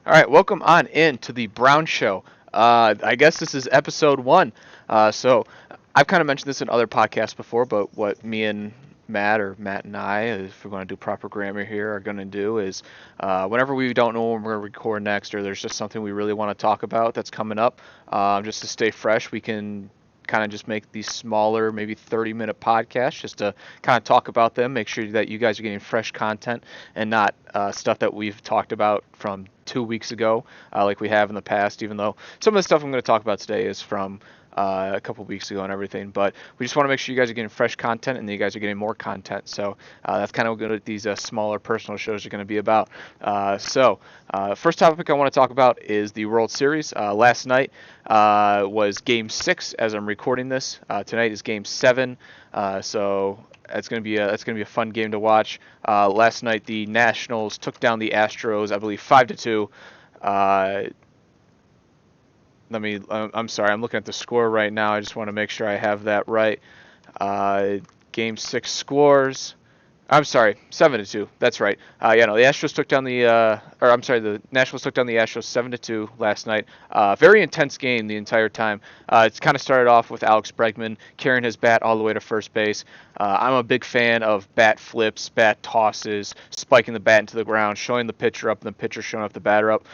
All right, welcome on in to the Brown Show. I guess this is episode one. So I've kind of mentioned this in other podcasts before, but what me and Matt and I, if we're going to do proper grammar here, are going to do is whenever we don't know when we're going to record next, or there's just something we really want to talk about that's coming up, just to stay fresh, we can kind of just make these smaller, maybe 30-minute podcasts just to kind of talk about them, make sure that you guys are getting fresh content and not stuff that we've talked about from 2 weeks ago, like we have in the past, even though some of the stuff I'm going to talk about today is from a couple weeks ago and everything. But we just want to make sure you guys are getting fresh content and you guys are getting more content. So that's kind of what these smaller personal shows are going to be about. First topic I want to talk about is the World Series. Last night was Game 6 as I'm recording this. Tonight is Game 7. So that's gonna be a fun game to watch. Last night the Nationals took down the Astros, I believe 5-2. Uh, I'm sorry, I'm looking at the score right now. I just want to make sure I have that right. Uh, Game 6 scores. I'm sorry, 7-2. That's right. Yeah, no, the Astros took down the Nationals took down the Astros 7-2 last night. Very intense game the entire time. It's kind of started off with Alex Bregman carrying his bat all the way to first base. I'm a big fan of bat flips, bat tosses, spiking the bat into the ground, showing the pitcher up, and the pitcher showing up the batter up.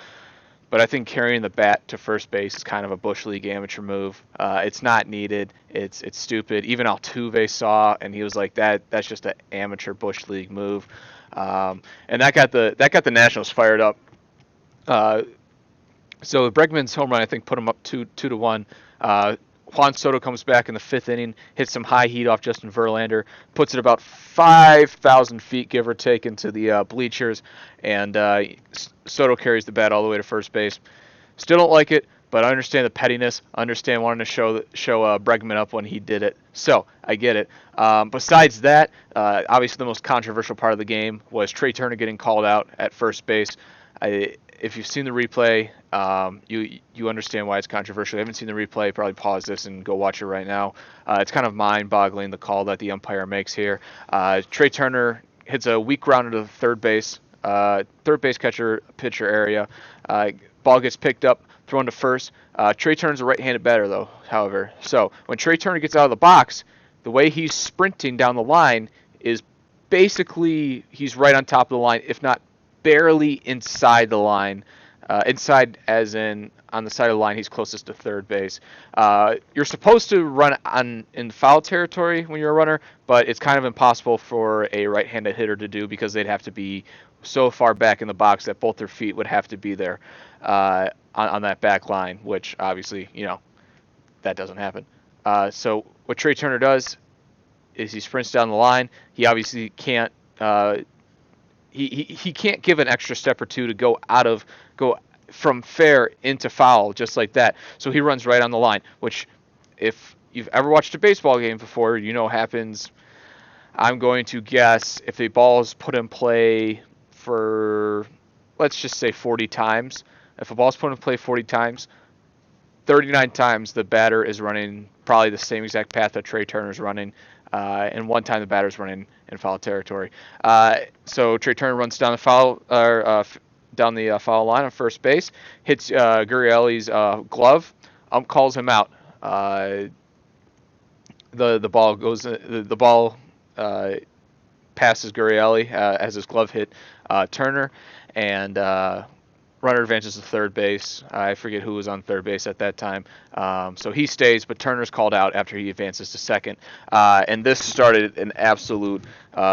But I think carrying the bat to first base is kind of a bush league amateur move. It's not needed. It's stupid. Even Altuve saw, and he was like, That's just an amateur bush league move." And that got the Nationals fired up. Uh, so Bregman's home run, I think, put him up 2-1. Juan Soto comes back in the fifth inning, hits some high heat off Justin Verlander, puts it about 5,000 feet, give or take, into the bleachers, and Soto carries the bat all the way to first base. Still don't like it, but I understand the pettiness. I understand wanting to show Bregman up when he did it. So I get it. Besides that, obviously the most controversial part of the game was Trey Turner getting called out at first base. If you've seen the replay, you understand why it's controversial. If you haven't seen the replay, probably pause this and go watch it right now. It's kind of mind-boggling, the call that the umpire makes here. Trey Turner hits a weak grounder to the third base catcher pitcher area. Ball gets picked up, thrown to first. Trey Turner's a right-handed batter, though, however. So when Trey Turner gets out of the box, the way he's sprinting down the line is basically he's right on top of the line, if not barely inside the line. Inside, as in on the side of the line, he's closest to third base. You're supposed to run in foul territory when you're a runner, but it's kind of impossible for a right-handed hitter to do because they'd have to be so far back in the box that both their feet would have to be there on that back line, which obviously, that doesn't happen. So what Trey Turner does is he sprints down the line. He obviously can't. He can't give an extra step or two to go from fair into foul just like that. So he runs right on the line, which if you've ever watched a baseball game before, happens. I'm going to guess if the ball is put in play for, let's just say 40 times. If a ball is put in play 40 times, 39 times the batter is running probably the same exact path that Trey Turner's running, and one time the batter's running in foul territory. So Trey Turner runs down the foul line on first base, hits Gurriel's glove. Calls him out. The ball goes. The ball passes Gurriel as his glove hit Turner, and runner advances to third base. I forget who was on third base at that time. So he stays, but Turner's called out after he advances to second. And this started an absolute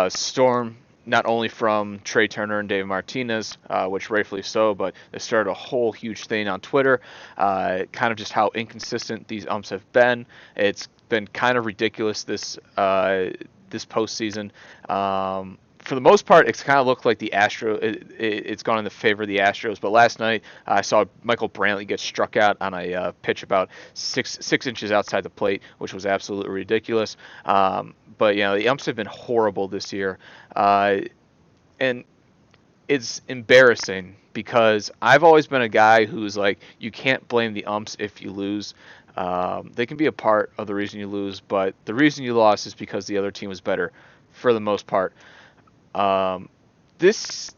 storm, not only from Trey Turner and Dave Martinez, which rightfully so, but it started a whole huge thing on Twitter, kind of just how inconsistent these umps have been. It's been kind of ridiculous this postseason. For the most part, it's kind of looked like the it's gone in the favor of the Astros. But last night, I saw Michael Brantley get struck out on a pitch about six inches outside the plate, which was absolutely ridiculous. But the umps have been horrible this year, and it's embarrassing because I've always been a guy who's like, you can't blame the umps if you lose. They can be a part of the reason you lose, but the reason you lost is because the other team was better for the most part. This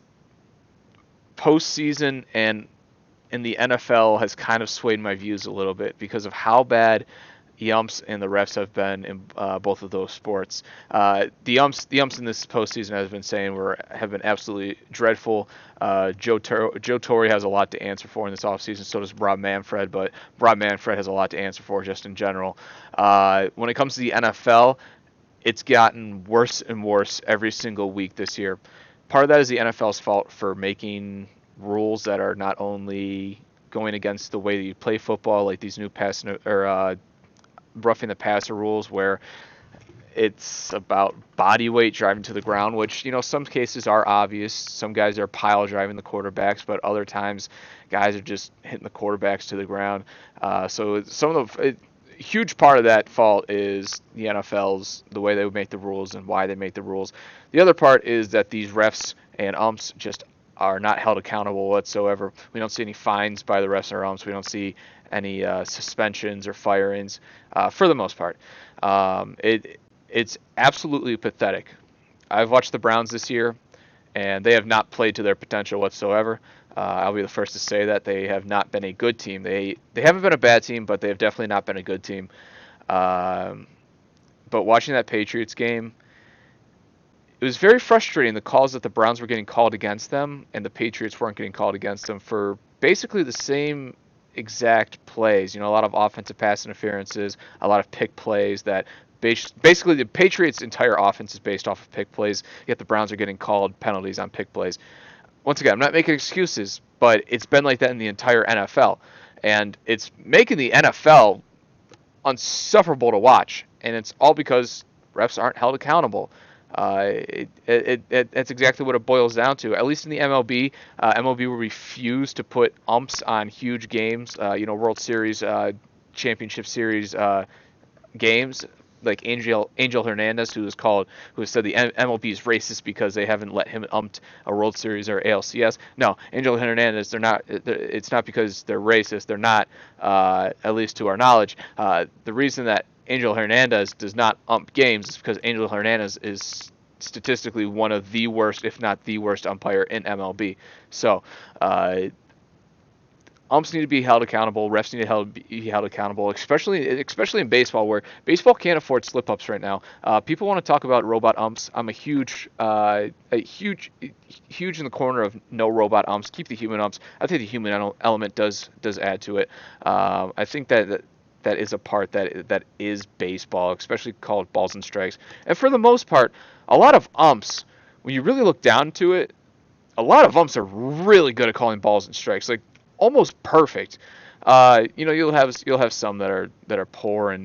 postseason and in the NFL has kind of swayed my views a little bit because of how bad the umps and the refs have been in both of those sports. The umps in this postseason, as I've been saying, have been absolutely dreadful. Joe Torre has a lot to answer for in this offseason. So does Rob Manfred, but Rob Manfred has a lot to answer for just in general. When it comes to the NFL, it's gotten worse and worse every single week this year. Part of that is the NFL's fault for making rules that are not only going against the way that you play football, like these new pass or roughing the passer rules, where it's about body weight driving to the ground, which some cases are obvious. Some guys are pile driving the quarterbacks, but other times guys are just hitting the quarterbacks to the ground. So some of the huge part of that fault is the NFL's the way they make the rules and why they make the rules. The other part is that these refs and umps just are not held accountable whatsoever. We don't see any fines by the refs or umps. We don't see any suspensions or firings for the most part. It's absolutely pathetic. I've watched the Browns this year, and they have not played to their potential whatsoever. I'll be the first to say that they have not been a good team. They haven't been a bad team, but they have definitely not been a good team. But watching that Patriots game, it was very frustrating, the calls that the Browns were getting called against them and the Patriots weren't getting called against them for basically the same exact plays. A lot of offensive pass interferences, a lot of pick plays that basically the Patriots' entire offense is based off of pick plays, yet the Browns are getting called penalties on pick plays. Once again, I'm not making excuses, but it's been like that in the entire NFL. And it's making the NFL unsufferable to watch. And it's all because refs aren't held accountable. That's exactly what it boils down to. At least in the MLB, MLB will refuse to put umps on huge games, World Series, Championship Series games, like Angel Hernandez, who has said the MLB is racist because they haven't let him umpt a World Series or ALCS. No, Angel Hernandez, they're not. It's not because they're racist. They're not, at least to our knowledge. The reason that Angel Hernandez does not ump games is because Angel Hernandez is statistically one of the worst, if not the worst, umpire in MLB. So, umps need to be held accountable. Refs need to be held accountable, especially in baseball, where baseball can't afford slip-ups right now. People want to talk about robot umps. I'm a huge in the corner of no robot umps. Keep the human umps. I think the human element does add to it. I think that is a part that is baseball, especially called balls and strikes. And for the most part, a lot of umps, when you really look down to it, a lot of umps are really good at calling balls and strikes. Like, almost perfect. You'll have some that are poor,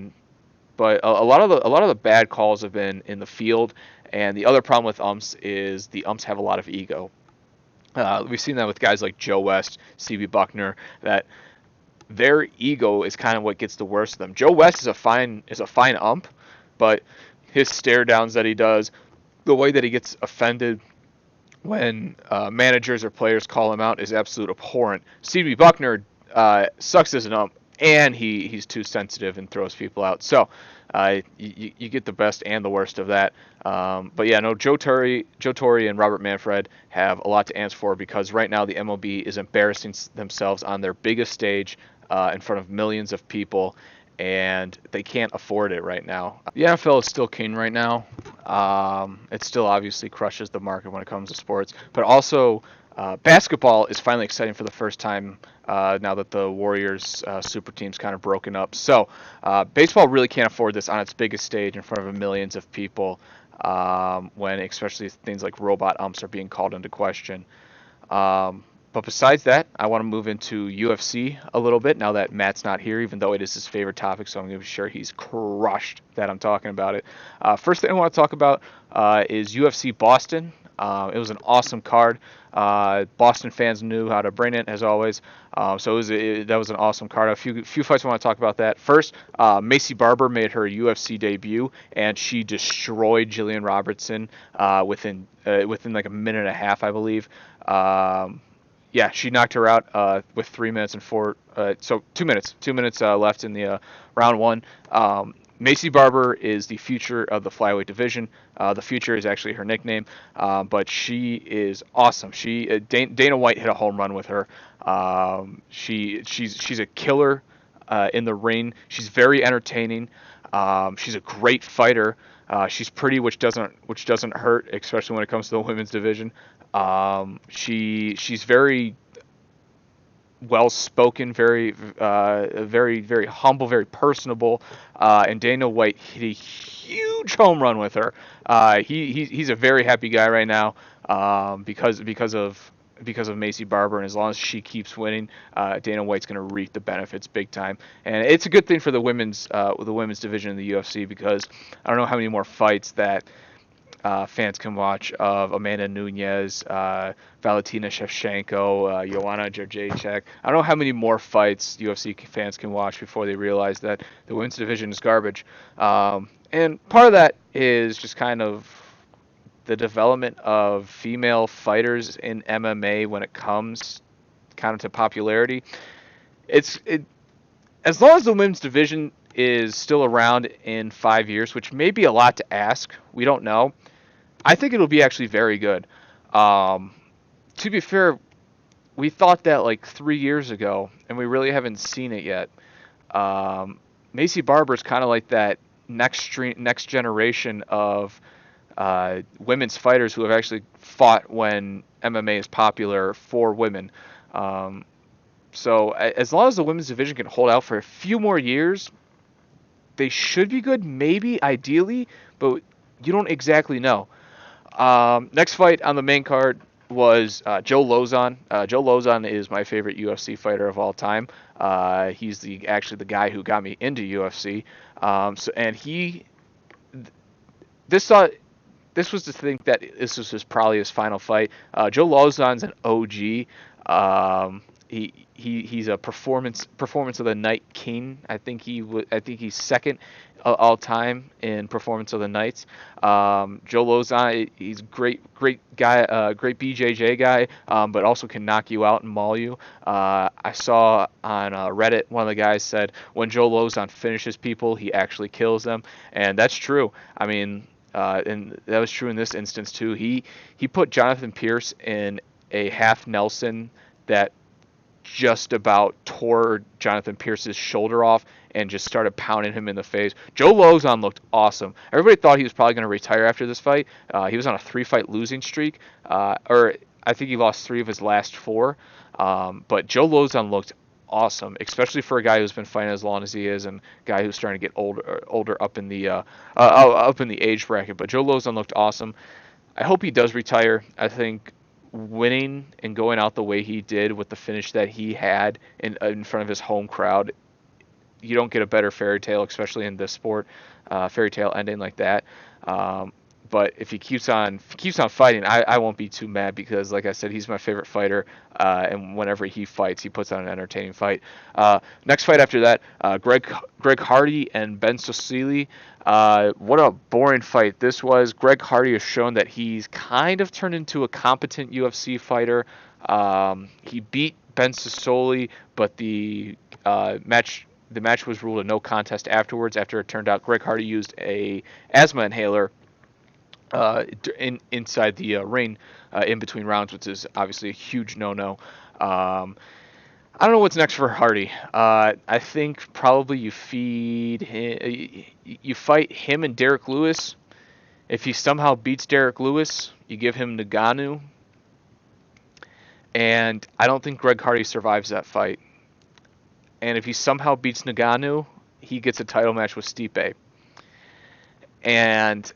but a lot of the bad calls have been in the field. And the other problem with umps is the umps have a lot of ego. We've seen that with guys like Joe West, CB Buckner, that their ego is kind of what gets the worst of them. Joe West is a fine ump, but his stare downs that he does, the way that he gets offended when managers or players call him out is absolute abhorrent. CB Buckner sucks as an ump, and he's too sensitive and throws people out. So you get the best and the worst of that. But yeah, no, Joe Torre and Robert Manfred have a lot to answer for, because right now the MLB is embarrassing themselves on their biggest stage in front of millions of people, and they can't afford it right now. The NFL is still king right now. It still obviously crushes the market when it comes to sports, but also basketball is finally exciting for the first time now that the Warriors super team's kind of broken up. So baseball really can't afford this on its biggest stage in front of millions of people, when especially things like robot umps are being called into question. But besides that, I want to move into UFC a little bit now that Matt's not here, even though it is his favorite topic, so I'm going to be sure he's crushed that I'm talking about it. First thing I want to talk about is UFC Boston. It was an awesome card. Boston fans knew how to bring it, as always. That was an awesome card. A few fights I want to talk about that. First, Macy Barber made her UFC debut, and she destroyed Jillian Robertson within like a minute and a half, I believe. Yeah, she knocked her out with 2 minutes left in the round one. Macy Barber is the future of the flyweight division. The future is actually her nickname, but she is awesome. Dana White hit a home run with her. She's a killer in the ring. She's very entertaining. She's a great fighter. She's pretty, which doesn't hurt, especially when it comes to the women's division. She's very well spoken, very humble, very personable. And Dana White hit a huge home run with her. He's a very happy guy right now, because of Macy Barber, and as long as she keeps winning, Dana White's going to reap the benefits big time. And it's a good thing for the women's division in the UFC, because I don't know how many more fights that fans can watch of Amanda Nunes, Valentina Shevchenko, Joanna Jędrzejczyk. I don't know how many more fights UFC fans can watch before they realize that the women's division is garbage. And part of that is just kind of the development of female fighters in MMA when it comes kind of to popularity. It as long as the women's division is still around in 5 years, which may be a lot to ask, we don't know. I think it'll be actually very good. Um, to be fair, we thought that like 3 years ago, and we really haven't seen it yet. Um, Macy Barber is kind of like that next generation of women's fighters who have actually fought when MMA is popular for women. Um, as long as the women's division can hold out for a few more years, they should be good, maybe ideally, but you don't exactly know. Next fight on the main card was Joe Lozon. Joe Lozon is my favorite UFC fighter of all time. He's actually the guy who got me into UFC. And this thought this was to think that this was probably his final fight. Joe Lozon's an OG. He's a performance of the night king. I think he's second all time in performance of the nights. Joe Lozon, he's great guy, great BJJ guy, but also can knock you out and maul you. I saw on Reddit, one of the guys said when Joe Lozon finishes people, he actually kills them, and that's true. I mean, and that was true in this instance too. He put Jonathan Pierce in a half Nelson that just about tore Jonathan Pierce's shoulder off and just started pounding him in the face. Joe Lozon looked awesome. Everybody thought he was probably going to retire after this fight. He was on a 3-fight losing streak, or I think he lost 3 of his last 4. But Joe Lozon looked awesome, especially for a guy who's been fighting as long as he is, and a guy who's starting to get older up in the age bracket. But Joe Lozon looked awesome. I hope he does retire. I think winning and going out the way he did with the finish that he had in front of his home crowd, you don't get a better fairy tale, especially in this sport, fairy tale ending like that. But if he keeps on fighting, I won't be too mad, because, like I said, he's my favorite fighter, and whenever he fights, he puts on an entertaining fight. Next fight after that, Greg Hardy and Ben Sosili. What a boring fight this was. Greg Hardy has shown that he's kind of turned into a competent UFC fighter. He beat Ben Sosoli, but the match was ruled a no contest afterwards, after it turned out Greg Hardy used a asthma inhaler inside the ring in between rounds, which is obviously a huge no-no. I don't know what's next for Hardy. I think probably you fight him and Derek Lewis. If he somehow beats Derek Lewis, you give him Ngannou. And I don't think Greg Hardy survives that fight. And if he somehow beats Ngannou, he gets a title match with Stipe. And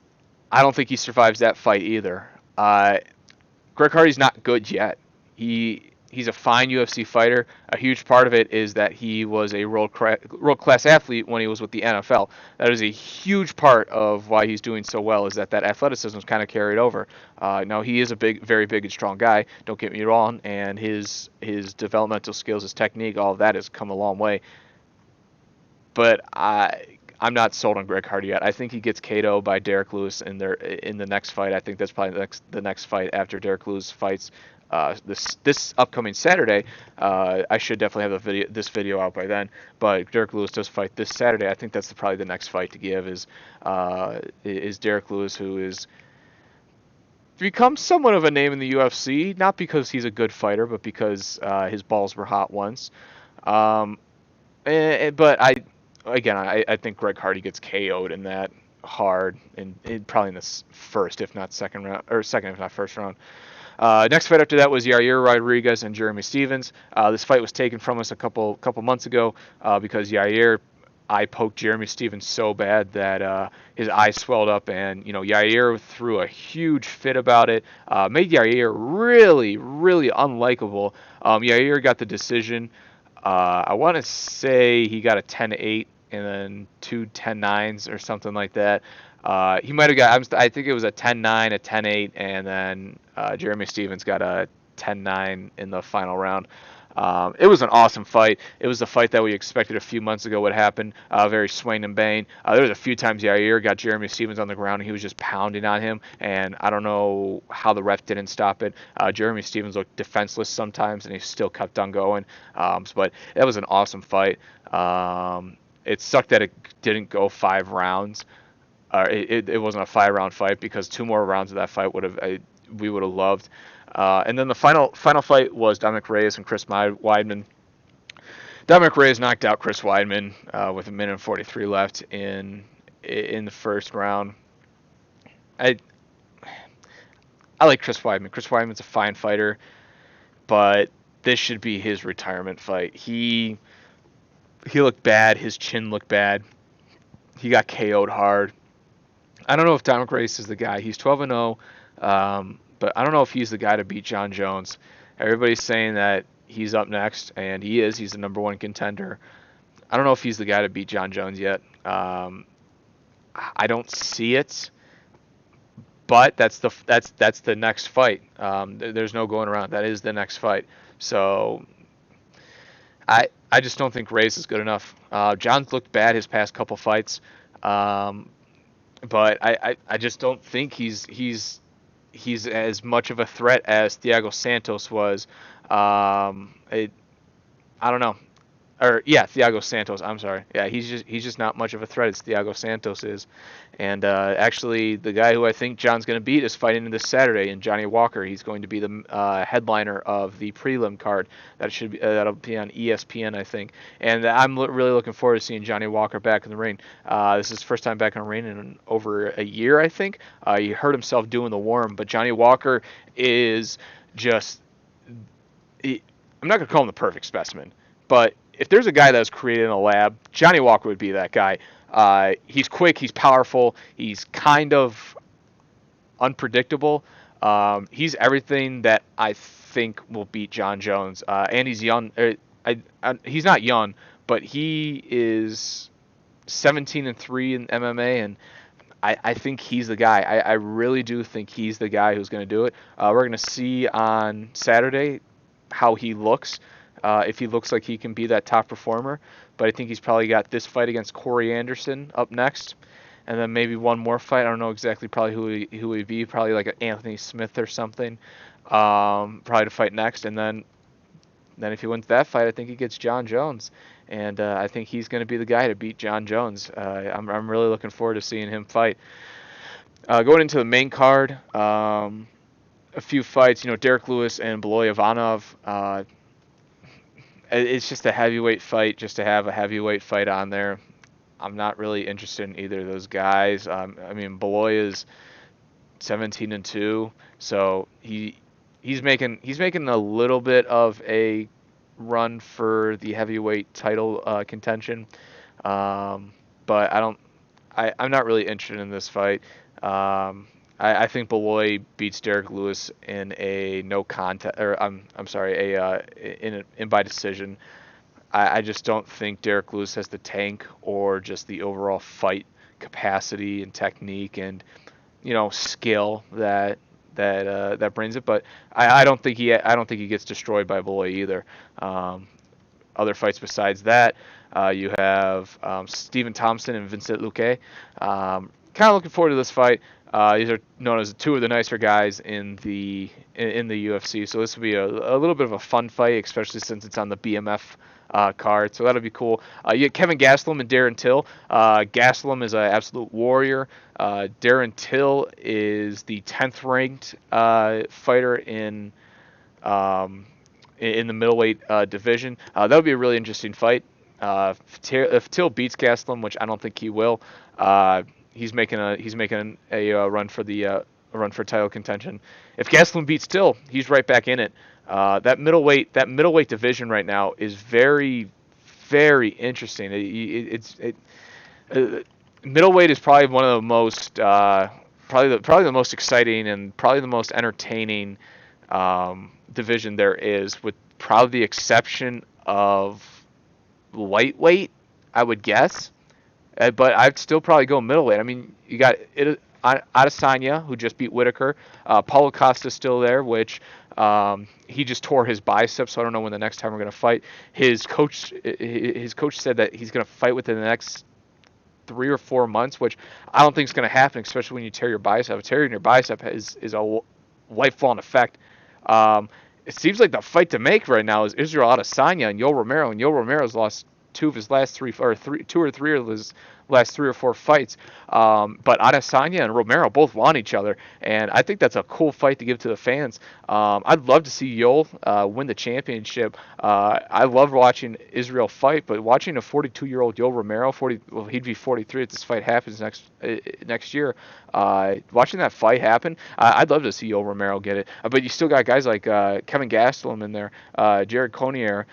I don't think he survives that fight either. Greg Hardy's not good yet. He's a fine UFC fighter. A huge part of it is that he was a world class athlete when he was with the NFL. That is a huge part of why he's doing so well, is that athleticism is kind of carried over. Now, he is a very big and strong guy. Don't get me wrong, and his developmental skills, his technique, all of that has come a long way. But I'm not sold on Greg Hardy yet. I think he gets KO'd by Derek Lewis in the next fight. I think that's probably the next fight after Derek Lewis fights this upcoming Saturday. I should definitely have this video out by then. But Derek Lewis does fight this Saturday. I think that's probably the next fight to give is Derek Lewis, who is become somewhat of a name in the UFC, not because he's a good fighter, but because his balls were hot once. Um, but I think Greg Hardy gets KO'd in that hard, and probably in this first, if not second round, or second, if not first round. Next fight after that was Yair Rodriguez and Jeremy Stephens. This fight was taken from us a couple months ago because Yair eye poked Jeremy Stephens so bad that his eye swelled up, and Yair threw a huge fit about it. Made Yair really, really unlikable. Yair got the decision. I want to say he got a 10-8 and then two 10-9s or something like that. He might have got, I think it was a 10-9, a 10-8, and then Jeremy Stephens got a 10-9 in the final round. It was an awesome fight. It was the fight that we expected a few months ago would happen. Very swing and bang. There was a few times Yair got Jeremy Stephens on the ground, and he was just pounding on him, and I don't know how the ref didn't stop it. Jeremy Stephens looked defenseless sometimes, and he still kept on going. But that was an awesome fight. It sucked that it didn't go 5 rounds. It wasn't a 5-round fight, because 2 more rounds of that fight we would have loved. And then the final fight was Dominic Reyes and Chris Weidman. Dominic Reyes knocked out Chris Weidman with 1:43 left in the first round. I like Chris Weidman. Chris Weidman's a fine fighter, but this should be his retirement fight. He looked bad. His chin looked bad. He got KO'd hard. I don't know if Dominic Reyes is the guy. He's 12-0, but I don't know if he's the guy to beat Jon Jones. Everybody's saying that he's up next, and he is. He's the number 1 contender. I don't know if he's the guy to beat Jon Jones yet. I don't see it, but that's the next fight. There's no going around. That is the next fight. So I just don't think Reyes is good enough. John's looked bad his past couple fights, but I just don't think he's as much of a threat as Thiago Santos was. I don't know. Or yeah, Thiago Santos. I'm sorry. Yeah, he's just not much of a threat as Thiago Santos is. And actually, the guy who I think John's going to beat is fighting this Saturday, and Johnny Walker. He's going to be the headliner of the prelim card. That'll be on ESPN, I think. And I'm really looking forward to seeing Johnny Walker back in the ring. This is his first time back in the ring in over a year, I think. He hurt himself doing the worm, but Johnny Walker is just. I'm not going to call him the perfect specimen, but if there's a guy that was created in a lab, Johnny Walker would be that guy. He's quick, he's powerful, he's kind of unpredictable. He's everything that I think will beat Jon Jones. And he's young. He's not young, but he is 17-3 in MMA, and I think he's the guy. I really do think he's the guy who's going to do it. We're going to see on Saturday how he looks. If he looks like he can be that top performer. But I think he's probably got this fight against Corey Anderson up next, and then maybe one more fight. I don't know exactly probably who he'd be. Probably like an Anthony Smith or something. Probably to fight next, and then if he wins that fight, I think he gets Jon Jones, and I think he's going to be the guy to beat Jon Jones. I'm really looking forward to seeing him fight. Going into the main card, a few fights. Derek Lewis and Beloy Ivanov. It's just a heavyweight fight, just to have a heavyweight fight on there. I'm not really interested in either of those guys. Beloy is 17-2, so he's making a little bit of a run for the heavyweight title contention, but I'm not really interested in this fight. I think Beloy beats Derek Lewis in a no contest, or I'm sorry, in by decision. I just don't think Derek Lewis has the tank or just the overall fight capacity and technique and skill that brings it. But I don't think he gets destroyed by Beloy either. Other fights besides that, you have Stephen Thompson and Vincent Luque. Kind of looking forward to this fight. These are known as two of the nicer guys in the UFC. So this will be a little bit of a fun fight, especially since it's on the BMF card. So that'll be cool. You get Kevin Gastelum and Darren Till. Gastelum is an absolute warrior. Darren Till is the 10th ranked fighter um, in the middleweight division. That would be a really interesting fight. If Till beats Gastelum, which I don't think he will, he's making a run for the run for title contention. If Gastelum beats Till, he's right back in it. That middleweight division right now is very, very interesting. Uh, Middleweight is probably one of the most probably the most exciting and probably the most entertaining division there is, with probably the exception of lightweight, I would guess. But I'd still probably go middleweight. I mean, you got Adesanya, who just beat Whitaker. Paulo Costa's still there, which he just tore his bicep, so I don't know when the next time we're going to fight. His coach said that he's going to fight within the next 3 or 4 months, which I don't think is going to happen, especially when you tear your bicep. Tearing your bicep is a lifelong effect. Um, it seems like the fight to make right now is Israel Adesanya and Yoel Romero, and Yoel Romero's lost two or three of his last 3 or 4 fights. But Adesanya and Romero both want each other, and I think that's a cool fight to give to the fans. I'd love to see Yoel win the championship. I love watching Israel fight, but watching a 42-year-old Yoel Romero, he'd be 43 if this fight happens next year. Watching that fight happen, I'd love to see Yoel Romero get it. But you still got guys like Kevin Gastelum in there, Jared Conier,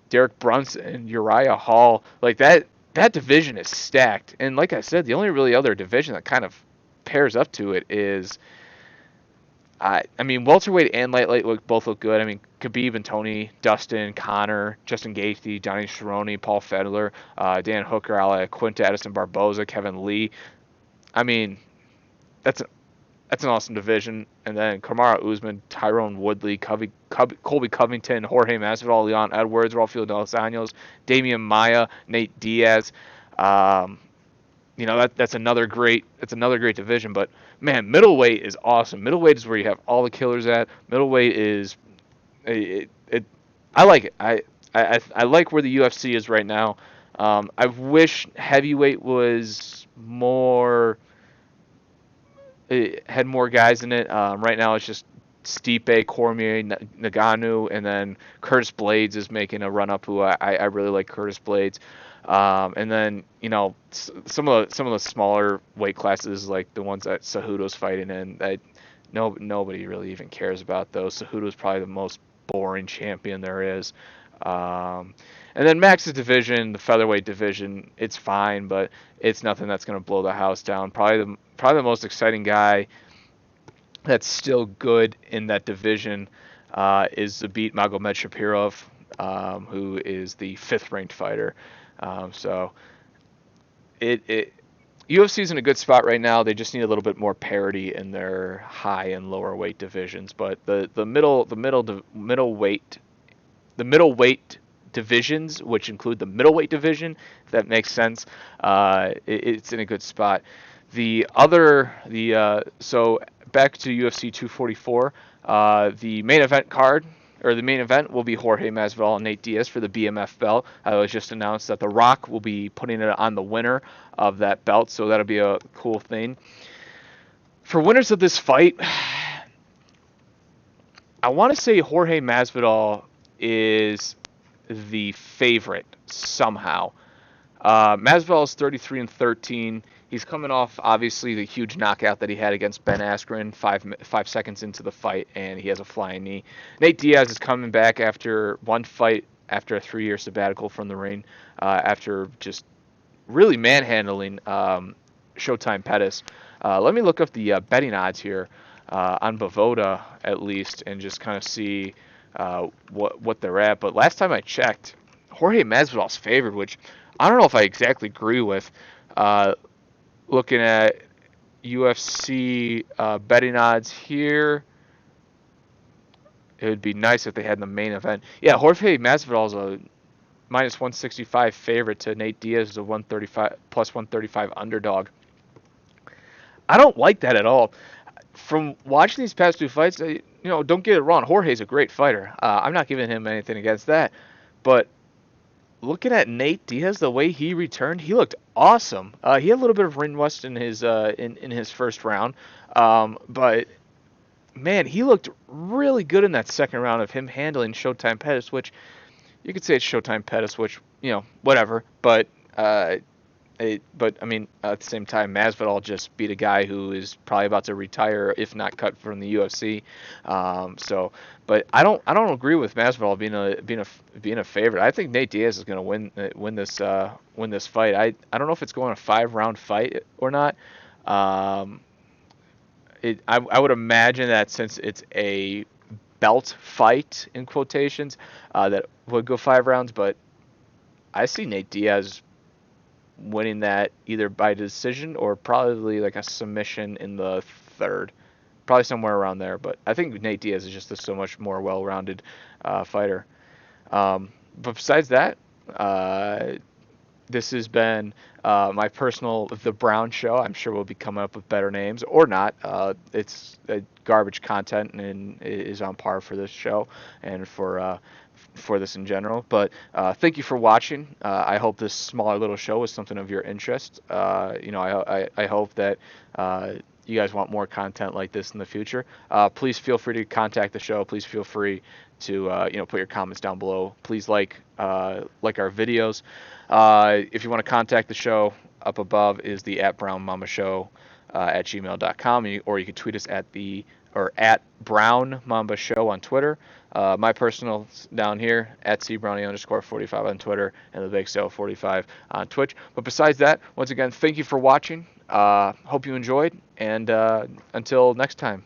Derek Brunson, Uriah Hall, like that. That division is stacked, and like I said, the only really other division that kind of pairs up to it is, I mean, welterweight and lightweight both look good. I mean, Khabib and Tony, Dustin, Connor, Justin Gaethje, Johnny Cerrone, Paul Fedler, Dan Hooker, Ala Quinta, Edison Barboza, Kevin Lee. I mean, that's that's an awesome division. And then Kamaru Usman, Tyrone Woodley, Colby Covington, Jorge Masvidal, Leon Edwards, Rafael Dos Anjos, Damian Maia, Nate Diaz. Um, that's another great division. But man, middleweight is awesome. Middleweight is where you have all the killers at. Middleweight is I like it. I like where the UFC is right now. I wish heavyweight was more. It had more guys in it. Right now it's just Stipe, Cormier, Nagano, and then Curtis Blades is making a run up. Who I really like Curtis Blades. And then some of the smaller weight classes, like the ones that Cejudo's fighting in, that nobody really even cares about those. Cejudo's probably the most boring champion there is. And then Max's division, the featherweight division, it's fine, but it's nothing that's going to blow the house down. Probably the most exciting guy that's still good in that division is Zabit Magomed who is the 5th ranked fighter. So it UFC's in a good spot right now. They just need a little bit more parity in their high and lower weight divisions. But the middleweight divisions, which include the middleweight division, if that makes sense, it's in a good spot. So back to UFC 244, the main event card, or the main event, will be Jorge Masvidal and Nate Diaz for the BMF belt. It was just announced that The Rock will be putting it on the winner of that belt, so that'll be a cool thing. For winners of this fight, I want to say Jorge Masvidal is the favorite somehow. Masvidal is 33-13. He's coming off, obviously, the huge knockout that he had against Ben Askren 5 seconds into the fight, and he has a flying knee. Nate Diaz is coming back after one fight, after a 3-year sabbatical from the ring, after just really manhandling Showtime Pettis. Let me look up the betting odds here on Bovada, at least, and just kind of see what they're at. But last time I checked, Jorge Masvidal's favored, which I don't know if I exactly agree with. Looking at UFC betting odds here, it would be nice if they had the main event. Yeah, Jorge Masvidal is a minus 165 favorite to Nate Diaz is a 135 plus 135 underdog. I don't like that at all. From watching these past two fights, don't get it wrong. Jorge's a great fighter. I'm not giving him anything against that. But looking at Nate Diaz, the way he returned, he looked awesome. He had a little bit of ring rust in his in his first round, but man, he looked really good in that second round of him handling Showtime Pettis, which you could say it's Showtime Pettis, which whatever. But I mean, at the same time, Masvidal just beat a guy who is probably about to retire, if not cut from the UFC. But I don't agree with Masvidal being a favorite. I think Nate Diaz is going to win this fight. I don't know if it's going a 5-round fight or not. I would imagine that since it's a belt fight in quotations, that would go 5 rounds. But I see Nate Diaz winning that either by decision or probably like a submission in the third, probably somewhere around there. But I think Nate Diaz is just a so much more well-rounded fighter. But besides that, this has been my personal The Brown Show. I'm sure we'll be coming up with better names or not. It's garbage content and is on par for this show and for this in general. But thank you for watching. I hope this smaller little show was something of your interest. I hope that you guys want more content like this in the future. Please feel free to contact the show. Please feel free to put your comments down below. Please like our videos. If you want to contact the show, up above is the @BrownMambaShow at gmail.com, or you can tweet us at Brown Mamba Show on Twitter. My personal down here at cbrownie_45 on Twitter and the Big Sale 45 on Twitch. But besides that, once again, thank you for watching. Hope you enjoyed, and until next time.